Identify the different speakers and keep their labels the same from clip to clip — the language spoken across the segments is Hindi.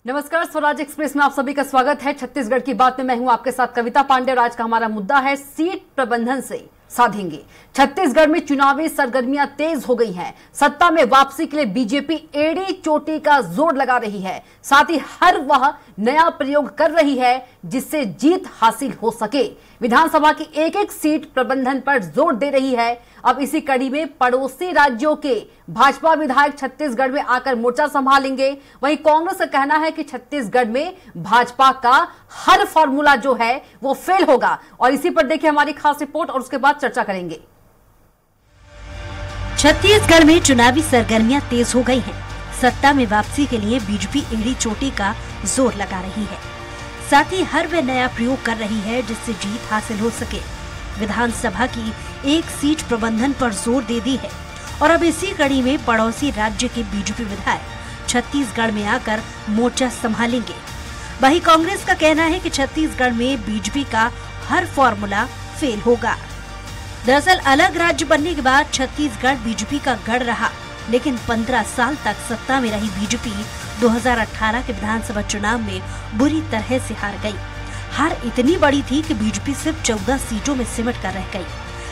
Speaker 1: नमस्कार, स्वराज एक्सप्रेस में आप सभी का स्वागत है। छत्तीसगढ़ की बात में मैं हूं आपके साथ कविता पांडे और आज का हमारा मुद्दा है सीट प्रबंधन से साधेंगे। छत्तीसगढ़ में चुनावी सरगर्मियां तेज हो गई हैं। सत्ता में वापसी के लिए बीजेपी एड़ी चोटी का जोर लगा रही है। साथ ही हर वह नया प्रयोग कर रही है जिससे जीत हासिल हो सके। विधानसभा की एक एक सीट प्रबंधन पर जोर दे रही है। अब इसी कड़ी में पड़ोसी राज्यों के भाजपा विधायक छत्तीसगढ़ में आकर मोर्चा संभालेंगे। वहीं कांग्रेस का कहना है कि छत्तीसगढ़ में भाजपा का हर फॉर्मूला जो है वो फेल होगा। और इसी पर देखिए हमारी खास रिपोर्ट और उसके बाद चर्चा करेंगे।
Speaker 2: छत्तीसगढ़ में चुनावी सरगर्मियां तेज हो गई हैं। सत्ता में वापसी के लिए बीजेपी एड़ी चोटी का जोर लगा रही है। साथ ही हर वे नया प्रयोग कर रही है जिससे जीत हासिल हो सके। विधानसभा की एक सीट प्रबंधन पर जोर दे दी है और अब इसी कड़ी में पड़ोसी राज्य के बीजेपी विधायक छत्तीसगढ़ में आकर मोर्चा संभालेंगे। वहीं कांग्रेस का कहना है कि छत्तीसगढ़ में बीजेपी का हर फॉर्मूला फेल होगा। दरअसल अलग राज्य बनने के बाद छत्तीसगढ़ बीजेपी का गढ़ रहा, लेकिन 15 साल तक सत्ता में रही बीजेपी 2018 के विधानसभा चुनाव में बुरी तरह से हार गई। हार इतनी बड़ी थी कि बीजेपी सिर्फ 14 सीटों में सिमट कर रह गई।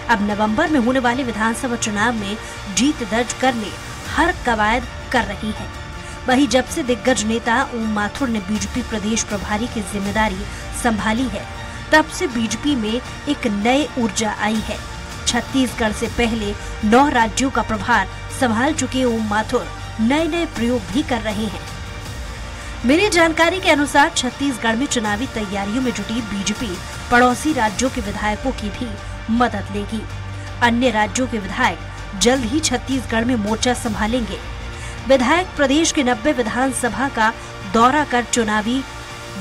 Speaker 2: अब नवंबर में होने वाले विधानसभा चुनाव में जीत दर्ज करने हर कवायद कर रही है। वहीं जब से दिग्गज नेता ओम माथुर ने बीजेपी प्रदेश प्रभारी की जिम्मेदारी संभाली है, तब से बीजेपी में एक नई ऊर्जा आई है। छत्तीसगढ़ से पहले 9 राज्यों का प्रभार संभाल चुके ओम माथुर नए नए प्रयोग भी कर रहे हैं। मेरी जानकारी के अनुसार छत्तीसगढ़ में चुनावी तैयारियों में जुटी बीजेपी पड़ोसी राज्यों के विधायकों की भी मदद लेगी। अन्य राज्यों के विधायक जल्द ही छत्तीसगढ़ में मोर्चा संभालेंगे। विधायक प्रदेश के 90 विधानसभा का दौरा कर चुनावी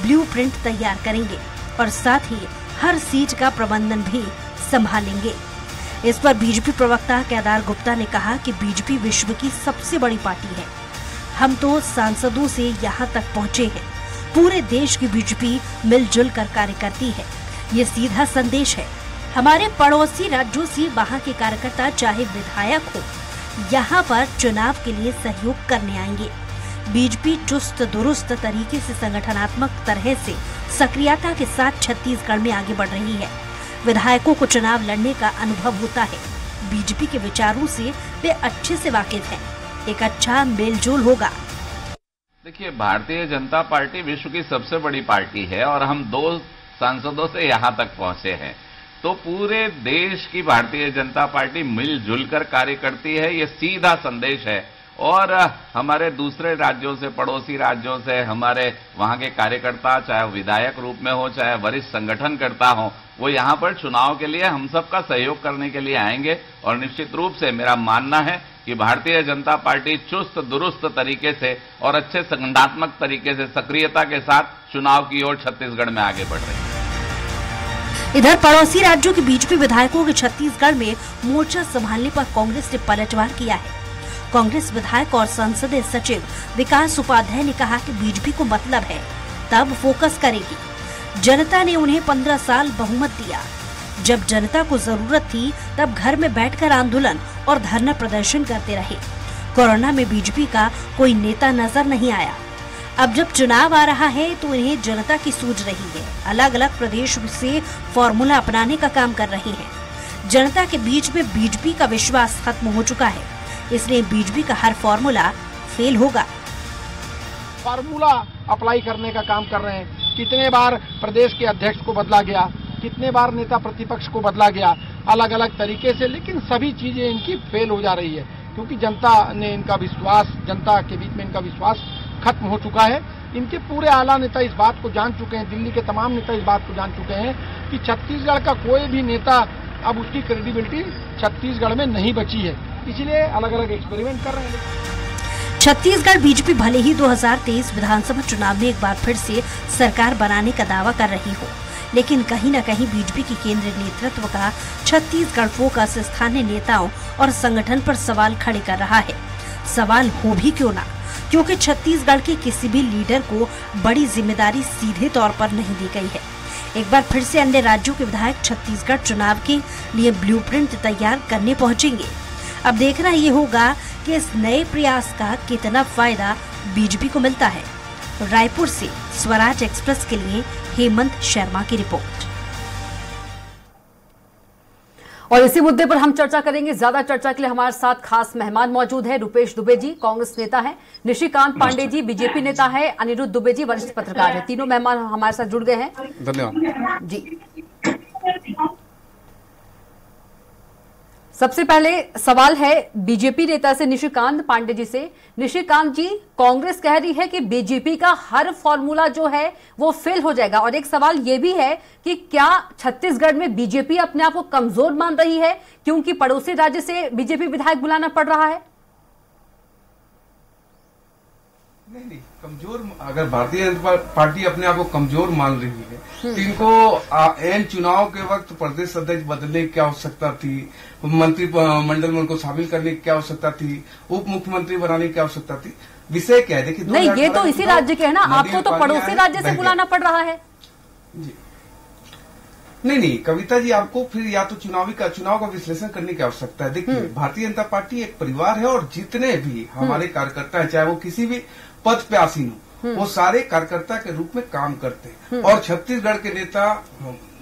Speaker 2: ब्लूप्रिंट तैयार करेंगे और साथ ही हर सीट का प्रबंधन भी संभालेंगे। इस पर बीजेपी प्रवक्ता केदार गुप्ता ने कहा कि बीजेपी विश्व की सबसे बड़ी पार्टी है। हम तो सांसदों से यहाँ तक पहुँचे हैं। पूरे देश की बीजेपी मिलजुल कर कार्य करती है। ये सीधा संदेश है। हमारे पड़ोसी राज्यों से वहाँ के कार्यकर्ता चाहे विधायक हो, यहाँ पर चुनाव के लिए सहयोग करने आएंगे। बीजेपी चुस्त दुरुस्त तरीके से संगठनात्मक तरह से सक्रियता के साथ छत्तीसगढ़ में आगे बढ़ रही है। विधायकों को चुनाव लड़ने का अनुभव होता है। बीजेपी के विचारों से वे अच्छे से वाकिफ हैं। एक अच्छा मेलजोल होगा।
Speaker 3: देखिए, भारतीय जनता पार्टी विश्व की सबसे बड़ी पार्टी है और हम 2 सांसदों से यहाँ तक पहुंचे हैं। तो पूरे देश की भारतीय जनता पार्टी मिलजुल कर कार्य करती है, ये सीधा संदेश है। और हमारे दूसरे राज्यों से, पड़ोसी राज्यों से हमारे वहां के कार्यकर्ता, चाहे विधायक रूप में हो, चाहे वरिष्ठ संगठनकर्ता हो, वो यहाँ पर चुनाव के लिए हम सबका सहयोग करने के लिए आएंगे। और निश्चित रूप से मेरा मानना है कि भारतीय जनता पार्टी चुस्त दुरुस्त तरीके से और अच्छे संगठनात्मक तरीके से सक्रियता के साथ चुनाव की ओर छत्तीसगढ़ में आगे बढ़ रही है।
Speaker 2: इधर पड़ोसी राज्यों के बीजेपी विधायकों के छत्तीसगढ़ में मोर्चा संभालने पर कांग्रेस ने पलटवार किया है। कांग्रेस विधायक और संसदीय सचिव विकास उपाध्याय ने कहा कि बीजेपी को मतलब है, तब फोकस करेगी। जनता ने उन्हें 15 साल बहुमत दिया। जब जनता को जरूरत थी तब घर में बैठकर आंदोलन और धरना प्रदर्शन करते रहे। कोरोना में बीजेपी का कोई नेता नजर नहीं आया। अब जब चुनाव आ रहा है तो इन्हें जनता की सूझ रही है। अलग अलग प्रदेश से फॉर्मूला अपनाने का काम कर रही हैं। जनता के बीच में बीजेपी का विश्वास खत्म हो चुका है, इसलिए बीजेपी का हर फॉर्मूला फेल होगा।
Speaker 4: फार्मूला अप्लाई करने का काम कर रहे हैं। कितने बार प्रदेश के अध्यक्ष को बदला गया, कितने बार नेता प्रतिपक्ष को बदला गया, अलग अलग तरीके से, लेकिन सभी चीजें इनकी फेल हो जा रही है क्योंकि जनता ने इनका विश्वास, जनता के बीच में इनका विश्वास खत्म हो चुका है। इनके पूरे आला नेता इस बात को जान चुके हैं, दिल्ली के तमाम नेता इस बात को जान चुके हैं कि छत्तीसगढ़ का कोई भी नेता अब उसकी क्रेडिबिलिटी छत्तीसगढ़ में नहीं बची है। इसलिए अलग अलग एक्सपेरिमेंट कर रहे हैं।
Speaker 2: छत्तीसगढ़ बीजेपी भले ही 2023 विधानसभा चुनाव में एक बार फिर से सरकार बनाने का दावा कर रही हो, लेकिन कहीं न कहीं बीजेपी की केंद्रीय नेतृत्व का छत्तीसगढ़ फोकस स्थानीय नेताओं और संगठन पर सवाल खड़े कर रहा है। सवाल हो भी क्यों ना, क्योंकि छत्तीसगढ़ के किसी भी लीडर को बड़ी जिम्मेदारी सीधे तौर पर नहीं दी गई है। एक बार फिर से अन्य राज्यों के विधायक छत्तीसगढ़ चुनाव के लिए ब्लूप्रिंट तैयार करने पहुंचेंगे। अब देखना ये होगा कि इस नए प्रयास का कितना फायदा बीजेपी को मिलता है। रायपुर से स्वराज एक्सप्रेस के लिए हेमंत शर्मा की रिपोर्ट।
Speaker 1: और इसी मुद्दे पर हम चर्चा करेंगे। ज्यादा चर्चा के लिए हमारे साथ खास मेहमान मौजूद है। रुपेश दुबे जी कांग्रेस नेता है, निशिकांत पांडे जी बीजेपी नेता है, अनिरुद्ध दुबे जी वरिष्ठ पत्रकार है। तीनों मेहमान हमारे साथ जुड़ गए हैं। धन्यवाद जी। सबसे पहले सवाल है बीजेपी नेता से निशिकांत पांडे जी से। निशिकांत जी, कांग्रेस कह रही है कि बीजेपी का हर फॉर्मूला जो है वो फेल हो जाएगा, और एक सवाल ये भी है कि क्या छत्तीसगढ़ में बीजेपी अपने आप को कमजोर मान रही है क्योंकि पड़ोसी राज्य से बीजेपी विधायक बुलाना पड़ रहा है?
Speaker 5: नहीं, कमजोर अगर भारतीय जनता पार्टी अपने आप को कमजोर मान रही है तो इनको एन चुनाव के वक्त प्रदेश अध्यक्ष बदलने की क्या आवश्यकता थी, मंत्री मंडल में उनको शामिल करने की क्या आवश्यकता थी, उप मुख्यमंत्री बनाने की क्या आवश्यकता थी? विषय क्या है? देखिए,
Speaker 1: नहीं, ये तो इसी राज्य के है ना, आपको तो पड़ोसी राज्य से बुलाना पड़ रहा है
Speaker 5: जी। नहीं कविता जी, आपको फिर या तो चुनाव का विश्लेषण करने की आवश्यकता है। देखिए, भारतीय जनता पार्टी एक परिवार है और जितने भी हमारे कार्यकर्ता है, चाहे वो किसी भी पद पे आसीन हो, वो सारे कार्यकर्ता के रूप में काम करते हैं। और छत्तीसगढ़ के नेता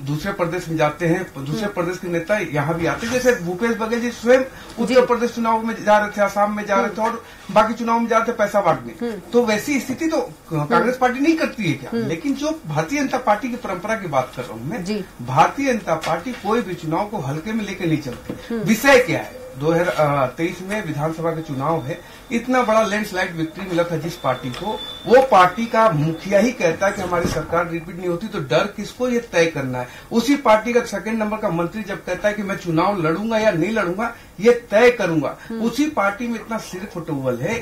Speaker 5: दूसरे प्रदेश में जाते हैं, दूसरे प्रदेश के नेता यहाँ भी आते हैं। जैसे भूपेश बघेल जी स्वयं उत्तर प्रदेश चुनाव में जा रहे थे, असम में जा रहे थे और बाकी चुनाव में जा रहे थे पैसा बांटने। तो वैसी स्थिति तो कांग्रेस पार्टी नहीं करती है क्या? लेकिन जो भारतीय जनता पार्टी की परंपरा की बात कर रहा हूँ मैं, भारतीय जनता पार्टी कोई भी चुनाव को हल्के में लेकर नहीं चलती। विषय क्या है? 2023 में विधानसभा के चुनाव है, इतना बड़ा लैंडस्लाइड विक्ट्री मिला था जिस पार्टी को, वो पार्टी का मुखिया ही कहता है कि हमारी सरकार रिपीट नहीं होती, तो डर किसको ये तय करना है। उसी पार्टी का सेकंड नंबर का मंत्री जब कहता है कि मैं चुनाव लड़ूंगा या नहीं लड़ूंगा ये तय करूंगा, उसी पार्टी में इतना सिर फुटबल है।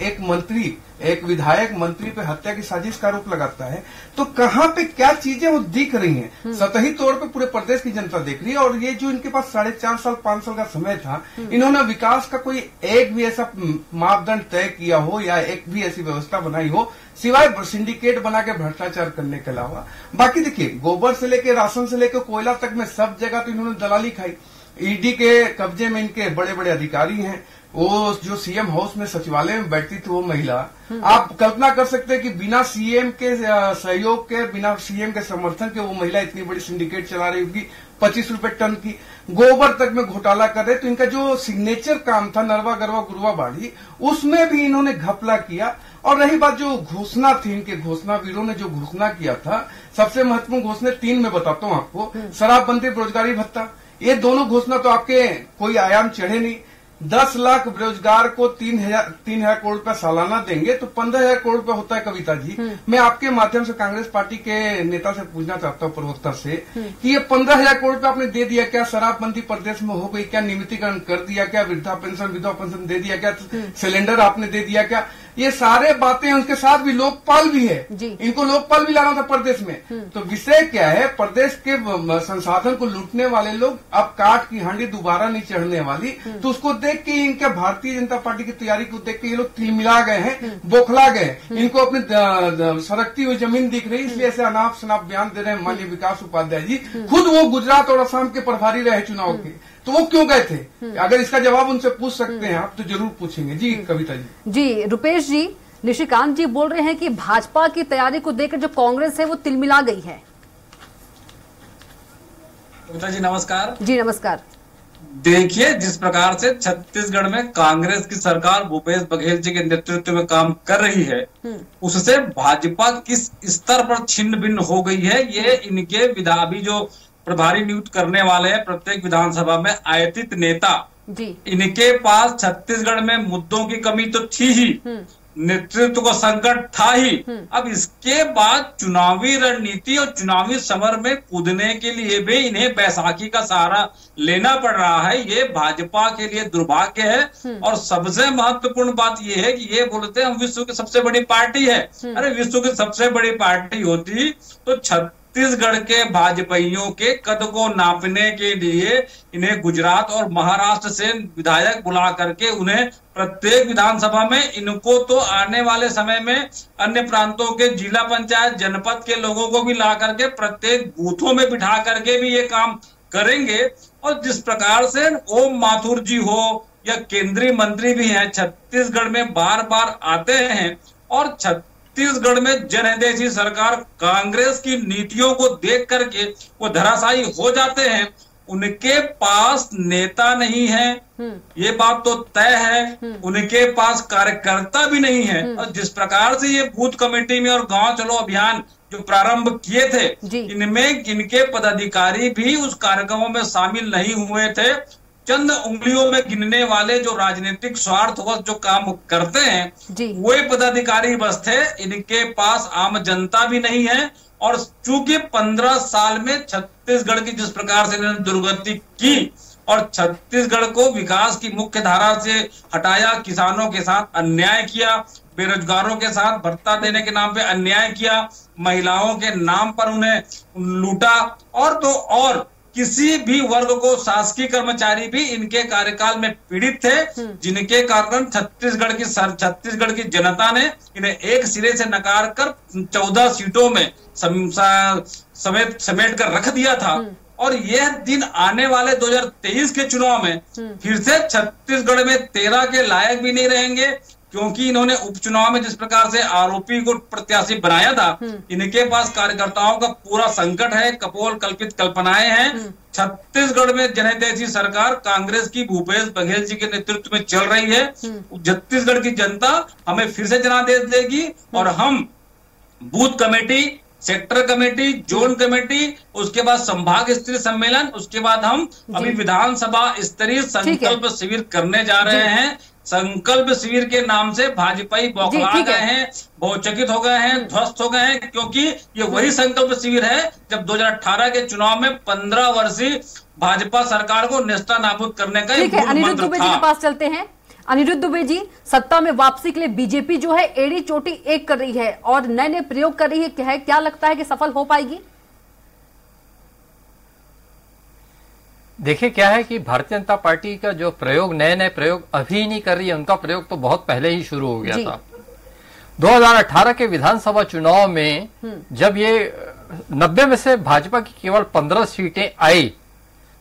Speaker 5: एक विधायक मंत्री पे हत्या की साजिश का आरोप लगाता है, तो कहाँ पे क्या चीजें वो दिख रही हैं? सतही तौर पे पूरे प्रदेश की जनता देख रही है। और ये जो इनके पास 4.5 साल 5 साल का समय था, इन्होंने विकास का कोई एक भी ऐसा मापदंड तय किया हो या एक भी ऐसी व्यवस्था बनाई हो सिवाय सिंडिकेट बना के भ्रष्टाचार करने के अलावा। बाकी देखिए, गोबर से लेके राशन से लेके कोयला तक में सब जगह तो इन्होंने दलाली खाई। ईडी के कब्जे में इनके बड़े बड़े अधिकारी हैं। वो जो सीएम हाउस में सचिवालय में बैठती थी वो महिला, आप कल्पना कर सकते हैं कि बिना सीएम के सहयोग के, बिना सीएम के समर्थन के वो महिला इतनी बड़ी सिंडिकेट चला रही होगी। 25 रुपए टन की गोबर तक में घोटाला कर रहे। तो इनका जो सिग्नेचर काम था नरवा गरवा गुरवा बाड़ी, उसमें भी इन्होंने घपला किया। और रही बात जो घोषणा थी, इनके घोषणा वीरों ने जो घोषणा किया था, सबसे महत्वपूर्ण घोषणा 3 में बताता हूँ आपको। शराबबंदी, बेरोजगारी भत्ता, ये दोनों घोषणा तो आपके कोई आयाम चढ़े नहीं। 10 लाख बेरोजगार को 3,000 करोड़ रुपया सालाना देंगे तो 15,000 करोड़ रुपया होता है। कविता जी, मैं आपके माध्यम से कांग्रेस पार्टी के नेता से पूछना चाहता हूँ, प्रवक्ता से, कि ये 15,000 करोड़ रुपया आपने दे दिया क्या? शराबबंदी प्रदेश में हो गई क्या? नियमितीकरण कर दिया क्या? वृद्धा पेंशन, विधवा पेंशन दे दिया क्या? सिलेंडर आपने दे दिया क्या? ये सारे बातें, उसके साथ भी लोकपाल भी है, इनको लोकपाल भी लाना था प्रदेश में। तो विषय क्या है? प्रदेश के संसाधन को लूटने वाले लोग अब काट की हांडी दोबारा नहीं चढ़ने वाली। तो उसको देख के इनके भारतीय जनता पार्टी की तैयारी को देख के ये लोग तिलमिला गए हैं, बौखला गए। इनको अपनी सरकती हुई जमीन दिख रही, इसलिए ऐसे अनाप शनाप बयान दे रहे हैं। माननीय विकास उपाध्याय जी खुद वो गुजरात और असम के प्रभारी रहे चुनाव के, तो वो क्यों गए थे? अगर इसका जवाब उनसे पूछ सकते हैं आप तो जरूर पूछेंगे। जी कविता जी।
Speaker 1: जी रुपेश जी, निशिकांत जी बोल रहे हैं कि भाजपा की तैयारी को देखकर जो कांग्रेस है वो तिलमिला गई है।
Speaker 6: कविता जी नमस्कार।
Speaker 1: जी नमस्कार।
Speaker 6: देखिए, जिस प्रकार से छत्तीसगढ़ में कांग्रेस की सरकार भूपेश बघेल जी के नेतृत्व में काम कर रही है, उससे भाजपा किस स्तर पर छिन्न भिन्न हो गई है, ये इनके विधायी जो प्रभारी नियुक्त करने वाले हैं प्रत्येक विधानसभा में आयतित नेता जी, इनके पास छत्तीसगढ़ में मुद्दों की कमी तो थी ही, नेतृत्व को संकट था ही। अब इसके बाद चुनावी रणनीति और चुनावी समर में कूदने के लिए भी इन्हें बैसाखी का सहारा लेना पड़ रहा है। ये भाजपा के लिए दुर्भाग्य है। और सबसे महत्वपूर्ण बात यह है कि ये बोलते हैं हम विश्व की सबसे बड़ी पार्टी है। अरे विश्व की सबसे बड़ी पार्टी होती तो छत्तीसगढ़ के भाजपाइयों के कद को नापने के लिए इन्हें गुजरात और महाराष्ट्र से विधायक बुला करके उन्हें प्रत्येक विधानसभा में, इनको तो आने वाले समय में अन्य प्रांतों के जिला पंचायत जनपद के लोगों को भी ला करके प्रत्येक बूथों में बिठा करके भी ये काम करेंगे। और जिस प्रकार से ओम माथुर जी हो या केंद्रीय मंत्री भी हैं, छत्तीसगढ़ में बार बार आते हैं और छत्तीसगढ़ छत्तीसगढ़ में जनहितैषी सरकार कांग्रेस की नीतियों को देख करके वो धराशायी हो जाते हैं। उनके पास नेता नहीं है, ये बात तो तय है। उनके पास कार्यकर्ता भी नहीं है। और जिस प्रकार से ये बूथ कमेटी में और गांव चलो अभियान जो प्रारंभ किए थे, इनमें इनके पदाधिकारी भी उस कार्यक्रमों में शामिल नहीं हुए थे। चंद उंगलियों में गिनने वाले जो राजनीतिक स्वार्थवश जो काम करते हैं वे पदाधिकारी बस थे। इनके पास आम जनता भी नहीं है। और चूंकि 15 साल में छत्तीसगढ़ की जिस प्रकार से इन्होंने दुर्गति की और छत्तीसगढ़ को विकास की मुख्य धारा से हटाया, किसानों के साथ अन्याय किया, बेरोजगारों के साथ भत्ता देने के नाम पे अन्याय किया, महिलाओं के नाम पर उन्हें लूटा, और तो और किसी भी वर्ग को शासकीय कर्मचारी भी इनके कार्यकाल में पीड़ित थे, जिनके कारण छत्तीसगढ़ की जनता ने इन्हें एक सिरे से नकार कर 14 सीटों में समेट कर रख दिया था। और यह दिन आने वाले 2023 के चुनाव में फिर से छत्तीसगढ़ में 13 के लायक भी नहीं रहेंगे, क्योंकि इन्होंने उपचुनाव में जिस प्रकार से आरोपी को प्रत्याशी बनाया था, इनके पास कार्यकर्ताओं का पूरा संकट है, कपोल कल्पित कल्पनाएं हैं। छत्तीसगढ़ में जनहितैषी सरकार कांग्रेस की भूपेश बघेल जी के नेतृत्व में चल रही है। छत्तीसगढ़ की जनता हमें फिर से जनादेश देगी और हम booth committee, sector committee, zone committee, उसके बाद संभाग स्तरीय सम्मेलन, उसके बाद हम अभी विधानसभा स्तरीय संकल्प शिविर करने जा रहे हैं। संकल्प शिविर के नाम से भाजपाई बौखला गए हैं, बहुचकित हो गए हैं, ध्वस्त हो गए हैं, क्योंकि ये वही संकल्प शिविर है जब 2018 के चुनाव में 15 वर्षीय भाजपा सरकार को नेस्ता नाबूद करने का एक मूल मंत्र
Speaker 1: दुबे जी के पास चलते हैं। अनिरुद्ध दुबे जी, सत्ता में वापसी के लिए बीजेपी जो है एड़ी चोटी एक कर रही है और नए नए प्रयोग कर रही है, क्या लगता है कि सफल हो पाएगी?
Speaker 7: देखिए क्या है कि भारतीय जनता पार्टी का जो प्रयोग, नए नए प्रयोग अभी नहीं कर रही है, उनका प्रयोग तो बहुत पहले ही शुरू हो गया था। 2018 के विधानसभा चुनाव में जब ये 90 में से भाजपा की केवल 15 सीटें आई,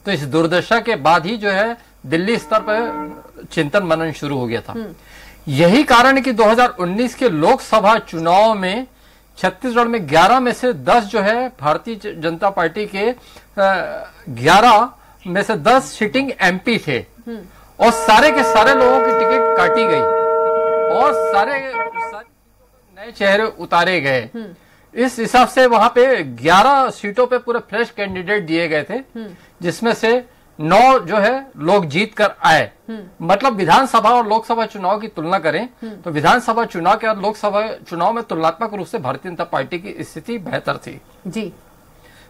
Speaker 7: तो इस दुर्दशा के बाद ही जो है दिल्ली स्तर पर चिंतन मनन शुरू हो गया था। यही कारण है कि 2019 के लोकसभा चुनाव में छत्तीसगढ़ में 11 में से 10 जो है भारतीय जनता पार्टी के 11 में से 10 सिटिंग एमपी थे और सारे के सारे लोगों की टिकट काटी गई और सारे नए चेहरे उतारे गए। इस हिसाब से वहां पे 11 सीटों पे पूरे फ्रेश कैंडिडेट दिए गए थे, जिसमें से 9 जो है लोग जीत कर आए। मतलब विधानसभा और लोकसभा चुनाव की तुलना करें तो विधानसभा चुनाव के और लोकसभा चुनाव में तुलनात्मक रूप से भारतीय जनता पार्टी की स्थिति बेहतर थी जी।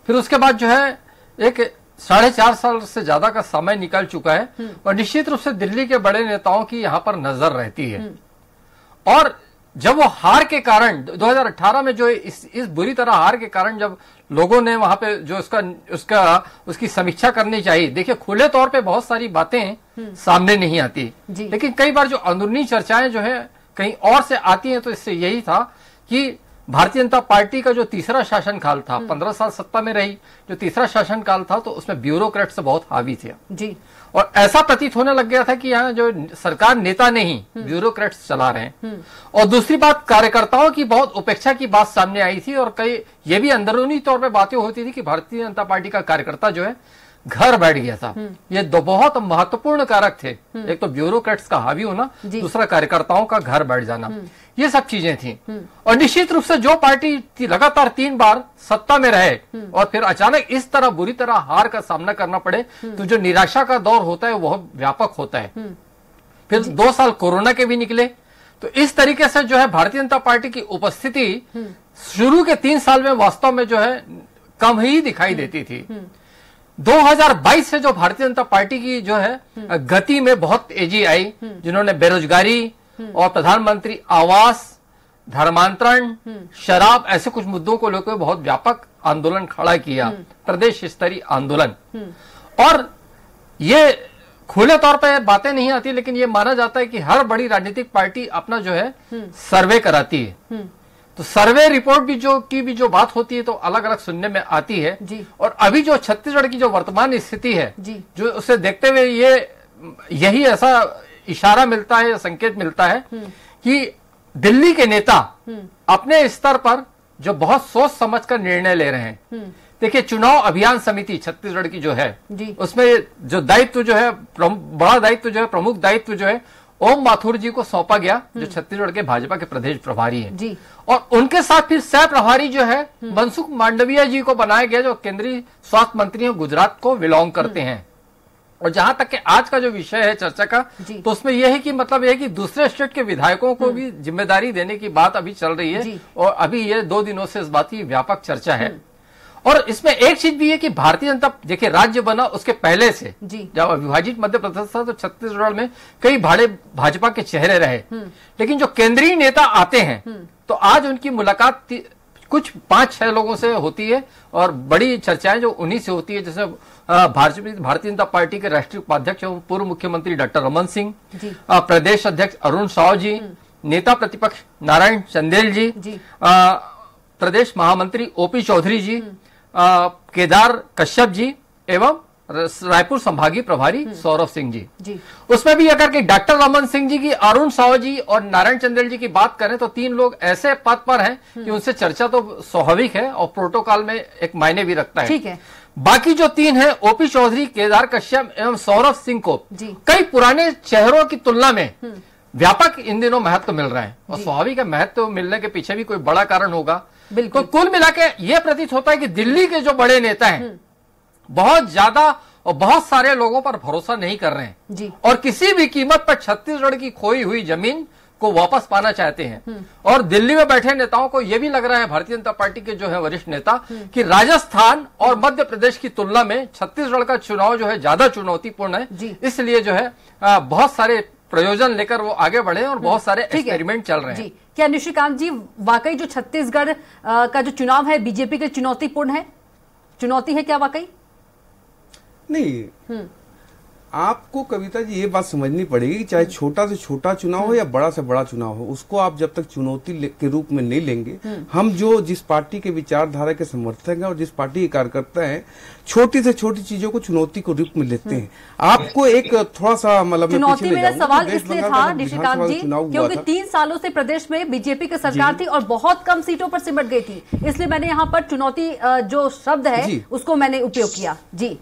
Speaker 7: फिर उसके बाद जो है एक 4.5 साल से ज्यादा का समय निकल चुका है और निश्चित रूप से दिल्ली के बड़े नेताओं की यहाँ पर नजर रहती है। और जब वो हार के कारण 2018 में जो इस बुरी तरह हार के कारण जब लोगों ने वहां पे जो उसकी समीक्षा करनी चाहिए, देखिए खुले तौर पे बहुत सारी बातें सामने नहीं आती, लेकिन कई बार जो अंदरूनी चर्चाएं जो है कहीं और से आती हैं, तो इससे यही था कि भारतीय जनता पार्टी का जो तीसरा शासनकाल था, 15 साल सत्ता में रही, जो तीसरा शासनकाल था तो उसमें ब्यूरोक्रेट से बहुत हावी थे जी। और ऐसा प्रतीत होने लग गया था कि यहाँ जो सरकार नेता नहीं ब्यूरोक्रेट्स चला रहे हैं। और दूसरी बात, कार्यकर्ताओं की बहुत उपेक्षा की बात सामने आई थी और कई ये भी अंदरूनी तौर पे बातें होती थी कि भारतीय जनता पार्टी का कार्यकर्ता जो है घर बैठ गया था। ये दो बहुत महत्वपूर्ण कारक थे, एक तो ब्यूरोक्रेट्स का हावी होना, दूसरा कार्यकर्ताओं का घर बैठ जाना, ये सब चीजें थी। और निश्चित रूप से जो पार्टी लगातार 3 बार सत्ता में रहे और फिर अचानक इस तरह बुरी तरह हार का सामना करना पड़े, तो जो निराशा का दौर होता है वह व्यापक होता है। फिर 2 साल कोरोना के भी निकले, तो इस तरीके से जो है भारतीय जनता पार्टी की उपस्थिति शुरू के 3 साल में वास्तव में जो है कम ही दिखाई देती थी। 2022 से जो भारतीय जनता पार्टी की जो है गति में बहुत तेजी आई, जिन्होंने बेरोजगारी और प्रधानमंत्री आवास, धर्मांतरण, शराब ऐसे कुछ मुद्दों को लेकर बहुत व्यापक आंदोलन खड़ा किया, प्रदेश स्तरीय आंदोलन। और ये खुले तौर पे बातें नहीं आती, लेकिन ये माना जाता है कि हर बड़ी राजनीतिक पार्टी अपना जो है सर्वे कराती है। तो सर्वे रिपोर्ट भी जो बात होती है तो अलग अलग सुनने में आती है जी। और अभी जो छत्तीसगढ़ की जो वर्तमान स्थिति है जी, जो उसे देखते हुए यही ऐसा इशारा मिलता है, संकेत मिलता है कि दिल्ली के नेता अपने स्तर पर जो बहुत सोच समझ कर निर्णय ले रहे हैं। देखिए, चुनाव अभियान समिति छत्तीसगढ़ की जो है, उसमें जो दायित्व जो है, बड़ा दायित्व जो है, प्रमुख दायित्व जो है, ओम माथुर जी को सौंपा गया, जो छत्तीसगढ़ के भाजपा के प्रदेश प्रभारी हैं जी। और उनके साथ फिर सह प्रभारी जो है मनसुख मांडविया जी को बनाया गया, जो केंद्रीय स्वास्थ्य मंत्री हैं, गुजरात को बिलोंग करते हैं। और जहां तक कि आज का जो विषय है चर्चा का, तो उसमें यह है कि मतलब यह है कि दूसरे स्टेट के विधायकों को भी जिम्मेदारी देने की बात अभी चल रही है, और अभी ये 2 दिनों से इस बात की व्यापक चर्चा है। और इसमें एक चीज भी है कि भारतीय जनता, देखिए, राज्य बना उसके पहले से जब अविभाजित मध्य प्रदेश था तो छत्तीसगढ़ में कई बड़े भाजपा के चेहरे रहे, लेकिन जो केंद्रीय नेता आते हैं तो आज उनकी मुलाकात कुछ 5-6 लोगों से होती है, और बड़ी चर्चाएं जो उन्हीं से होती है, जैसे भारतीय जनता पार्टी के राष्ट्रीय उपाध्यक्ष पूर्व मुख्यमंत्री डॉक्टर रमन सिंह, प्रदेश अध्यक्ष अरुण साव जी, नेता प्रतिपक्ष नारायण चंदेल जी, प्रदेश महामंत्री ओपी चौधरी जी, केदार कश्यप जी एवं रायपुर संभागीय प्रभारी सौरभ सिंह जी। उसमें भी अगर कि डॉक्टर रमन सिंह जी की, अरुण साव जी और नारायण चंदेल जी की बात करें तो 3 लोग ऐसे पद पर हैं कि उनसे चर्चा तो स्वाभाविक है और प्रोटोकॉल में एक मायने भी रखता है। ठीक है। बाकी जो 3 हैं, ओपी चौधरी, केदार कश्यप एवं सौरभ सिंह को कई पुराने चेहरों की तुलना में व्यापक इन दिनों महत्व मिल रहा है, और स्वाभाविक है, महत्व मिलने के पीछे भी कोई बड़ा कारण होगा। बिल्कुल। तो कुल मिला के यह प्रतीत होता है कि दिल्ली के जो बड़े नेता हैं बहुत ज्यादा और बहुत सारे लोगों पर भरोसा नहीं कर रहे हैं जी, और किसी भी कीमत पर छत्तीसगढ़ की खोई हुई जमीन को वापस पाना चाहते हैं। और दिल्ली में बैठे नेताओं को यह भी लग रहा है, भारतीय जनता पार्टी के जो है वरिष्ठ नेता, कि राजस्थान और मध्य प्रदेश की तुलना में छत्तीसगढ़ का चुनाव जो है ज्यादा चुनौतीपूर्ण है, इसलिए जो है बहुत सारे प्रयोजन लेकर वो आगे बढ़े और बहुत सारे एक्सपेरिमेंट चल रहे हैं।
Speaker 1: क्या निशिकांत जी, वाकई जो छत्तीसगढ़ का जो चुनाव है बीजेपी के चुनौतीपूर्ण है, चुनौती है क्या वाकई?
Speaker 5: नहीं, आपको कविता जी ये बात समझनी पड़ेगी, चाहे छोटा से छोटा चुनाव हो या बड़ा से बड़ा चुनाव हो, उसको आप जब तक चुनौती के रूप में नहीं लेंगे, हम जो जिस पार्टी के विचारधारा के समर्थक हैं और जिस पार्टी के कार्यकर्ता हैं, छोटी से छोटी चीजों को चुनौती के रूप में लेते हैं। आपको एक थोड़ा सा मतलब
Speaker 1: चुनौती, मेरा सवाल इसलिए था निशिकांत जी क्योंकि 3 सालों से प्रदेश में बीजेपी की सरकार थी और बहुत कम सीटों पर सिमट गई थी, इसलिए मैंने यहाँ पर चुनौती जो शब्द है उसको मैंने उपयोग किया जी।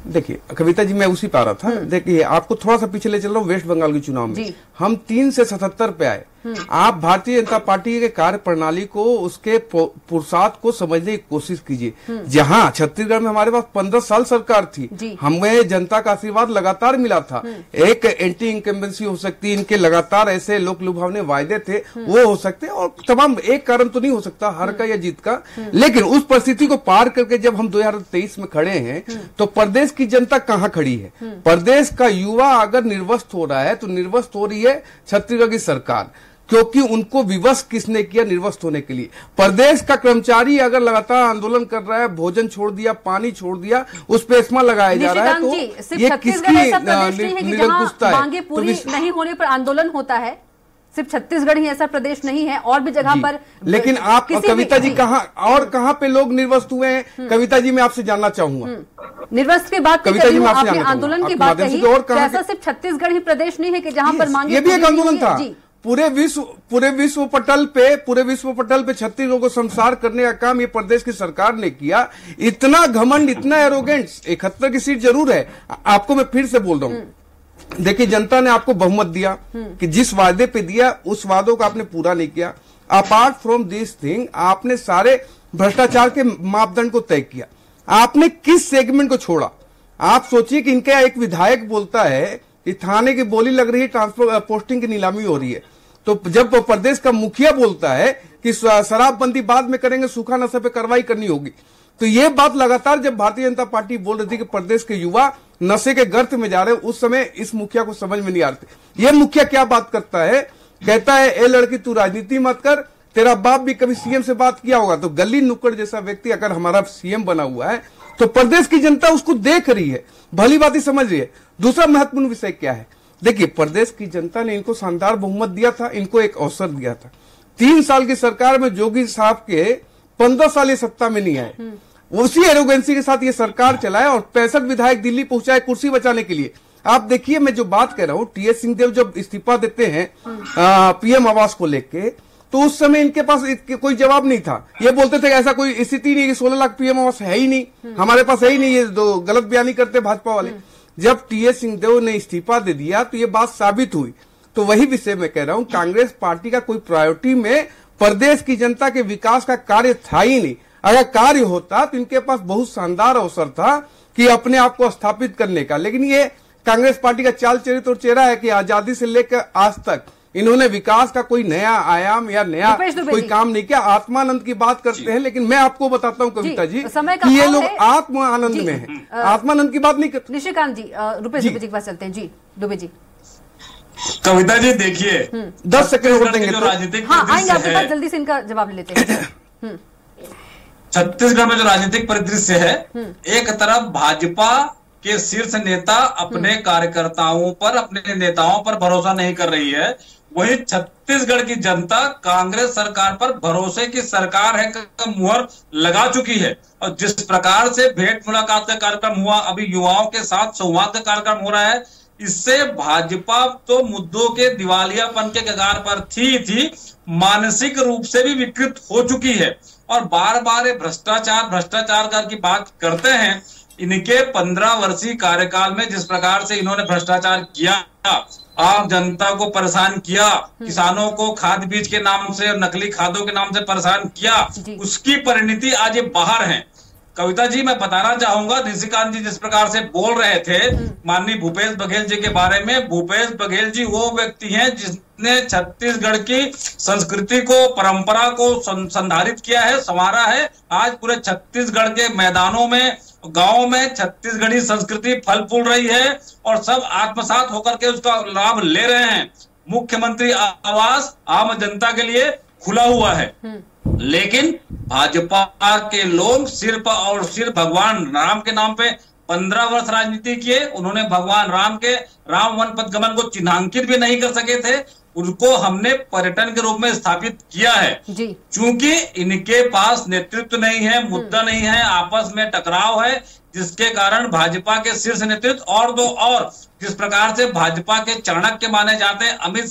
Speaker 5: देखिए कविता जी, मैं उसी पे आ रहा था। देखिए, आपको थोड़ा सा पीछे ले चल रहा हूँ। वेस्ट बंगाल के चुनाव में हम 3 से 77 पे आए। आप भारतीय जनता पार्टी के कार्य प्रणाली को, उसके पुरुषार्थ को समझने की कोशिश कीजिए। जहां छत्तीसगढ़ में हमारे पास 15 साल सरकार थी, हमें जनता का आशीर्वाद लगातार मिला था। एक एंटी इनकम्बेंसी हो सकती, इनके लगातार ऐसे लोक लुभावने वायदे थे, वो हो सकते, और तमाम एक कारण तो नहीं हो सकता हार का या जीत का, लेकिन उस परिस्थिति को पार करके जब हम 2023 में खड़े हैं तो प्रदेश की जनता कहाँ खड़ी है? प्रदेश का युवा अगर निर्वस्त हो रहा है तो निर्वस्त हो रही है छत्तीसगढ़ की सरकार, क्योंकि उनको विवश किसने किया निर्वस्त होने के लिए? प्रदेश का कर्मचारी अगर लगातार आंदोलन कर रहा है, भोजन छोड़ दिया, पानी छोड़ दिया, उस पे एस्मा लगाया जा रहा है, तो ये किसकी निरंकुशता है?
Speaker 1: मांगे पूरी नहीं होने पर आंदोलन होता है। सिर्फ छत्तीसगढ़ ही ऐसा प्रदेश नहीं है, और भी जगह पर।
Speaker 5: लेकिन आप कविता जी कहाँ पे लोग निर्वस्त हुए हैं? कविता जी मैं आपसे जानना चाहूंगा।
Speaker 1: निर्वस्त की बात कविता जी, आपने आंदोलन की बात कही, ऐसा सिर्फ छत्तीसगढ़ ही प्रदेश नहीं है कि जहाँ पर मांगे।
Speaker 5: ये भी एक आंदोलन था। पूरे विश्व पटल पे छत्तीसगढ़ को संसार करने का काम ये प्रदेश की सरकार ने किया। इतना घमंड, इतना एरोगेंस। 71 की सीट जरूर है, आपको मैं फिर से बोल रहा हूँ। देखिए, जनता ने आपको बहुमत दिया कि जिस वादे पे दिया उस वादों को आपने पूरा नहीं किया। अपार्ट फ्रॉम दिस थिंग, आपने सारे भ्रष्टाचार के मापदंड को तय किया। आपने किस सेगमेंट को छोड़ा? आप सोचिए कि इनका एक विधायक बोलता है कि थाने की बोली लग रही है, ट्रांसफर पोस्टिंग की नीलामी हो रही है, तो जब प्रदेश का मुखिया बोलता है कि शराबबंदी बाद में करेंगे, सूखा नशे पे कार्रवाई करनी होगी, तो ये बात लगातार जब भारतीय जनता पार्टी बोल रही थी कि प्रदेश के युवा नशे के गर्त में जा रहे हैं, उस समय इस मुखिया को समझ में नहीं आ रही। ये मुखिया क्या बात करता है? कहता है, ए लड़की तू राजनीति मत कर, तेरा बाप भी कभी सीएम से बात किया होगा। तो गली नुक्कड़ जैसा व्यक्ति अगर हमारा सीएम बना हुआ है तो प्रदेश की जनता उसको देख रही है, भली बात ही समझ रही है। दूसरा महत्वपूर्ण विषय क्या है? देखिए, प्रदेश की जनता ने इनको शानदार बहुमत दिया था, इनको एक अवसर दिया था। 3 साल की सरकार में जोगी साहब के 15 साल ये सत्ता में नहीं आए, उसी एरोगेंसी के साथ ये सरकार चलाए और 65 विधायक दिल्ली पहुंचाए कुर्सी बचाने के लिए। आप देखिए, मैं जो बात कर रहा हूँ, टीएस सिंहदेव जब इस्तीफा देते हैं पीएम आवास को लेके, तो उस समय इनके पास कोई जवाब नहीं था। ये बोलते थे कि ऐसा कोई स्थिति नहीं, 16 लाख पीएम आवास है ही नहीं, हमारे पास है ही नहीं, ये दो गलत बयानी करते भाजपा वाले। जब टीएस सिंहदेव ने इस्तीफा दे दिया तो ये बात साबित हुई। तो वही विषय मैं कह रहा हूँ, कांग्रेस पार्टी का कोई प्रायोरिटी में प्रदेश की जनता के विकास का कार्य था ही नहीं। अगर कार्य होता तो इनके पास बहुत शानदार अवसर था कि अपने आप को स्थापित करने का, लेकिन ये कांग्रेस पार्टी का चाल चरित्र और चेहरा है कि आजादी से लेकर आज तक इन्होंने विकास का कोई नया आयाम या नया कोई काम नहीं किया। आत्मानंद की बात करते हैं, लेकिन मैं आपको बताता हूँ कविता जी कि ये लोग आत्म आनंद में हैं, आत्मानंद की बात नहीं करते।
Speaker 1: निशिकांत जी, रुपेश दुबे जी के पास चलते हैं। जी दुबे जी।
Speaker 6: कविता जी देखिए,
Speaker 5: 10 सेकंड और देंगे
Speaker 6: जो राजनीतिक
Speaker 1: हाँ आएंगे आपके पास, जल्दी से इनका जवाब ले लेते हैं।
Speaker 6: छत्तीसगढ़ में जो राजनीतिक परिदृश्य है, एक तरफ भाजपा के शीर्ष नेता अपने कार्यकर्ताओं पर, अपने नेताओं पर भरोसा नहीं कर रही है, वहीं छत्तीसगढ़ की जनता कांग्रेस सरकार पर भरोसे की सरकार है का मुहर लगा चुकी है। और जिस प्रकार से भेंट मुलाकात का कार्यक्रम हुआ, अभी युवाओं के साथ संवाद का कार्यक्रम हो रहा है, इससे भाजपा तो मुद्दों के दिवालियापन के कगार पर थी, मानसिक रूप से भी विकृत हो चुकी है। और बार बार भ्रष्टाचार की बात करते हैं। इनके 15 वर्षीय कार्यकाल में जिस प्रकार से इन्होंने भ्रष्टाचार किया, आम जनता को परेशान किया, किसानों को खाद बीज के नाम से और नकली खादों के नाम से परेशान किया, उसकी परिणति आज ये बाहर है। कविता जी, मैं बताना चाहूंगा, निशिकांत जी जिस प्रकार से बोल रहे थे माननीय भूपेश बघेल जी के बारे में, भूपेश बघेल जी वो व्यक्ति हैं जिसने छत्तीसगढ़ की संस्कृति को, परंपरा को संधारित किया है, संवारा है। आज पूरे छत्तीसगढ़ के मैदानों में, गांव में छत्तीसगढ़ी संस्कृति फल फूल रही है और सब आत्मसात होकर के उसका लाभ ले रहे हैं। मुख्यमंत्री आवास आम जनता के लिए खुला हुआ है, लेकिन भाजपा के लोग सिर्फ और सिर्फ भगवान राम के नाम पे 15 वर्ष राजनीति किए। उन्होंने भगवान राम के राम वन पथ गमन को चिन्हांकित भी नहीं कर सके थे, उनको हमने पर्यटन के रूप में स्थापित किया है। क्योंकि इनके पास नेतृत्व नहीं है, मुद्दा नहीं है, आपस में टकराव है, जिसके कारण भाजपा के शीर्ष नेतृत्व और जिस प्रकार से भाजपा के चाणक्य माने जाते हैं अमित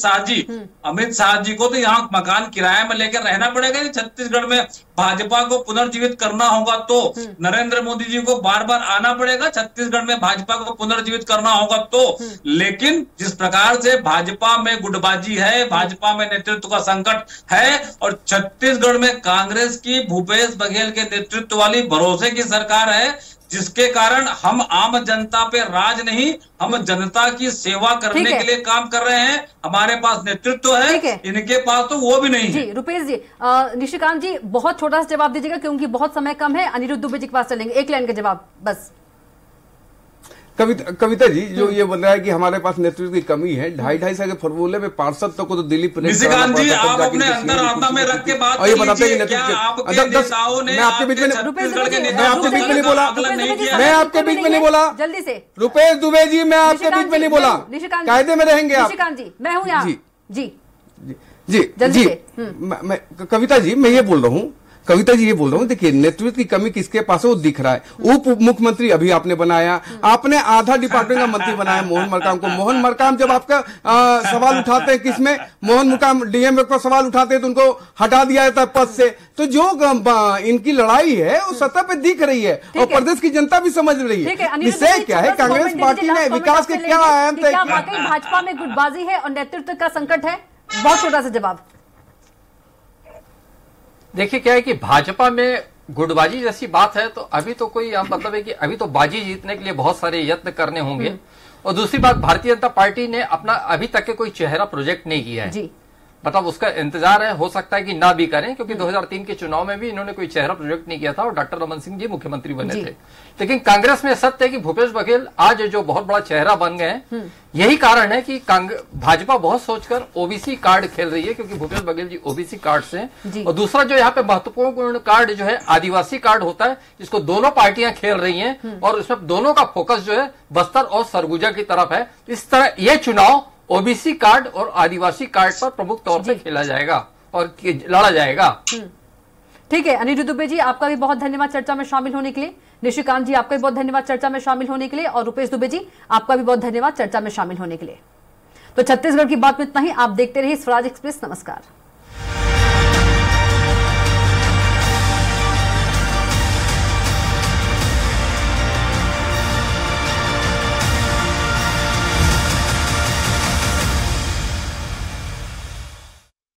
Speaker 6: शाह जी को तो यहाँ मकान किराए में लेकर रहना पड़ेगा। छत्तीसगढ़ में भाजपा को पुनर्जीवित करना होगा तो नरेंद्र मोदी जी को बार बार आना पड़ेगा, छत्तीसगढ़ में भाजपा को पुनर्जीवित करना होगा तो। लेकिन जिस प्रकार से भाजपा में गुटबाजी है, भाजपा में नेतृत्व का संकट है और छत्तीसगढ़ में कांग्रेस की भूपेश बघेल के नेतृत्व वाली भरोसे की सरकार है, जिसके कारण हम आम जनता पे राज नहीं, हम जनता की सेवा करने के लिए काम कर रहे हैं। हमारे पास नेतृत्व है, इनके पास तो वो भी नहीं है।
Speaker 1: जी रुपेश जी, निशिकांत जी बहुत छोटा सा जवाब दीजिएगा क्योंकि बहुत समय कम है। अनिरुद्ध दुबे जी के पास चलेंगे, एक लाइन का जवाब बस।
Speaker 5: कविता जी, जो ये बोल रहा है कि हमारे पास नेतृत्व की कमी है, 2.5 के फॉर्मूले में पार्षद तक को तो दिलीप
Speaker 6: निशिकांत जी, आप अपने अंदर आत्मा में रख के बात कीजिए। मैं आपके बीच में मैं आपके बीच में नहीं बोला,
Speaker 1: जल्दी से
Speaker 5: रुपेश दुबे जी, मैं आपके बीच में नहीं बोला, कायदे में रहेंगे आप।
Speaker 1: निशिकांत जी, मैं हूँ यहाँ। जी
Speaker 5: मैं कविता जी, मैं ये बोल रहा हूँ, देखिए नेतृत्व की कमी किसके पास है वो दिख रहा है। उप मुख्यमंत्री अभी आपने बनाया, आपने आधा डिपार्टमेंट का मंत्री बनाया मोहन मरकाम को। मोहन मरकाम जब आपका सवाल उठाते हैं किसमें, मोहन मरकाम डीएम पर सवाल उठाते हैं तो उनको हटा दिया जाता है पद से। तो जो इनकी लड़ाई है वो सतह पे दिख रही है और प्रदेश की जनता भी समझ रही है। विषय क्या है, कांग्रेस पार्टी ने विकास के क्या आयाम तय किया?
Speaker 1: भाजपा में गुटबाजी है और नेतृत्व का संकट है? बहुत छोटा सा जवाब।
Speaker 7: देखिए क्या है कि भाजपा में गुटबाजी जैसी बात है तो अभी तो कोई मतलब है कि अभी तो बाजी जीतने के लिए बहुत सारे यत्न करने होंगे। और दूसरी बात, भारतीय जनता पार्टी ने अपना अभी तक के कोई चेहरा प्रोजेक्ट नहीं किया है जी। मतलब उसका इंतजार है, हो सकता है कि ना भी करें, क्योंकि 2003 के चुनाव में भी इन्होंने कोई चेहरा प्रोजेक्ट नहीं किया था और डॉक्टर रमन सिंह जी मुख्यमंत्री बने थे। लेकिन कांग्रेस में सत्य है कि भूपेश बघेल आज जो बहुत बड़ा चेहरा बन गए हैं, यही कारण है कि भाजपा बहुत सोचकर ओबीसी कार्ड खेल रही है, क्योंकि भूपेश बघेल जी ओबीसी कार्ड से। और दूसरा जो यहाँ पे महत्वपूर्ण कार्ड जो है आदिवासी कार्ड होता है, जिसको दोनों पार्टियां खेल रही हैं और उसमें दोनों का फोकस जो है बस्तर और सरगुजा की तरफ है। इस तरह ये चुनाव ओबीसी कार्ड और आदिवासी कार्ड पर प्रमुख तौर पर खेला जाएगा और लड़ा जाएगा।
Speaker 1: ठीक है अनिरुद्ध दुबे जी, आपका भी बहुत धन्यवाद चर्चा में शामिल होने के लिए। निशिकांत जी, आपका भी बहुत धन्यवाद चर्चा में शामिल होने के लिए, और रुपेश दुबे जी, आपका भी बहुत धन्यवाद चर्चा में शामिल होने के लिए। तो छत्तीसगढ़ की बात में इतना ही। आप देखते रहिए स्वराज एक्सप्रेस। नमस्कार।